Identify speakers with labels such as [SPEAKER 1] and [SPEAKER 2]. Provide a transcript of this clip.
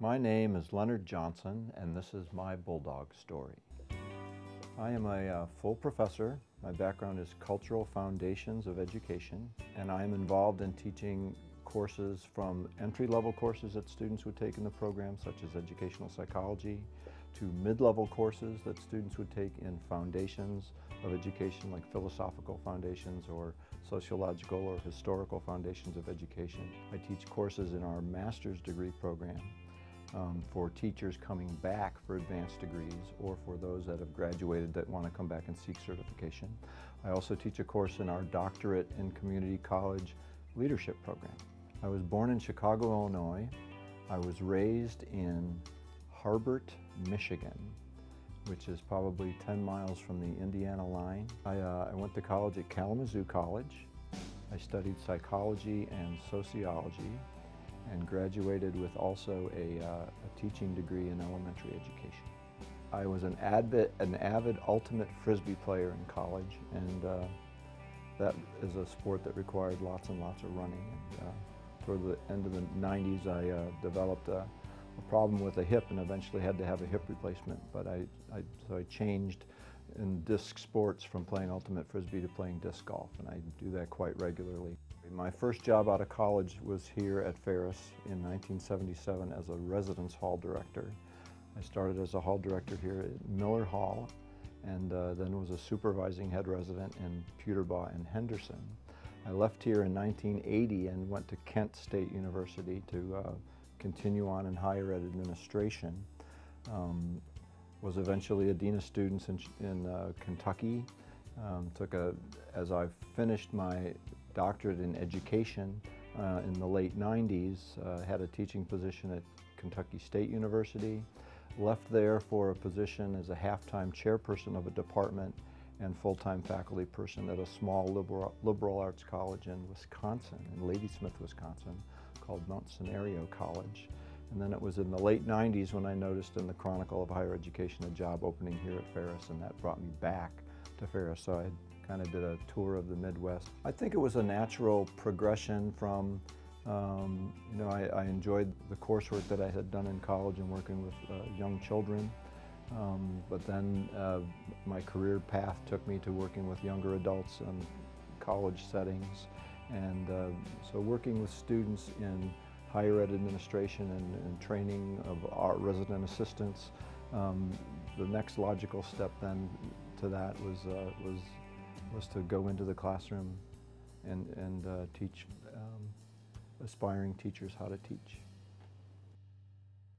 [SPEAKER 1] My name is Leonard Johnson, and this is my Bulldog story. I am a full professor. My background is cultural foundations of education, and I am involved in teaching courses from entry-level courses that students would take in the program, such as educational psychology, to mid-level courses that students would take in foundations of education, like philosophical foundations or sociological or historical foundations of education. I teach courses in our master's degree program for teachers coming back for advanced degrees or for those that have graduated that want to come back and seek certification. I also teach a course in our doctorate in community college leadership program. I was born in Chicago, Illinois. I was raised in Harbert, Michigan, which is probably 10 miles from the Indiana line. I went to college at Kalamazoo College. I studied psychology and sociology and graduated with also a teaching degree in elementary education. I was an avid ultimate Frisbee player in college, and that is a sport that required lots and lots of running. And toward the end of the 90s, I developed a problem with a hip and eventually had to have a hip replacement. But so I changed in disc sports from playing ultimate Frisbee to playing disc golf, and I do that quite regularly. My first job out of college was here at Ferris in 1977 as a residence hall director. I started as a hall director here at Miller Hall, and then was a supervising head resident in Peterborough and Henderson. I left here in 1980 and went to Kent State University to continue on in higher ed administration. Was eventually a dean of students in Kentucky. As I finished my doctorate in education in the late 90s, had a teaching position at Kentucky State University, left there for a position as a half-time chairperson of a department and full-time faculty person at a small liberal arts college in Wisconsin, in Ladysmith, Wisconsin, called Mount Scenario College. And then it was in the late 90s when I noticed in the Chronicle of Higher Education a job opening here at Ferris, and that brought me back to Ferris. So I kind of did a tour of the Midwest. I think it was a natural progression from, I enjoyed the coursework that I had done in college and working with young children. But then my career path took me to working with younger adults in college settings. And so working with students in higher ed administration and training of our resident assistants, the next logical step then to that was to go into the classroom and teach aspiring teachers how to teach.